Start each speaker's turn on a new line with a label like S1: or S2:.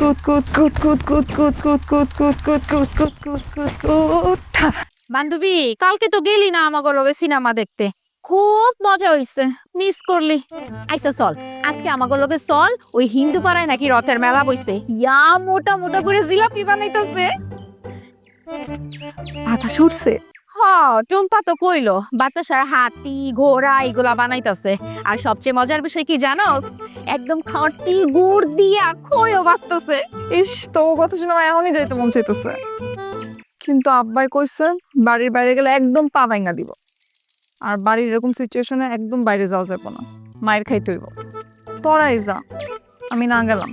S1: কুত কুত কুত কুত কুত কুত কুত কুত কুত কুত কুত কুত কুত কুত কুত।
S2: বান্ধবী কালকে তো গেলি না আমাকে লগে সিনেমা দেখতে, খুব মজা হইছে, মিস করলি। আইসা চল আজকে আমাকে লগে চল, ওই হিন্দু পাড়ায় নাকি রথের মেলা বইছে, ইয়া মোটা মোটা করে জিলাপি বানাইতেছে।
S1: বাতাস উঠছে।
S2: হ, টুম্পা তো কইলো বাতাসার হাতি ঘোড়া এগুলা বানাইতাছে। আর সবচেয়ে মজার বিষয় কি জানোস, একদম খাঁটি গুড় দিয়া খইও বাঁচতেছে।
S1: ইস, তো কথা শুনে আমার এখনই যাইতে মন চাইতেছে, কিন্তু আব্বাই কইছে বাড়ির বাইরে গেলে একদম পা ভাঙা দিব। আর বাড়ির এরকম সিচুয়েশনে একদম বাইরে যাওয়া যাবে না, মায়ের খাইতে হইব। তোরাই যা, আমি না গেলাম।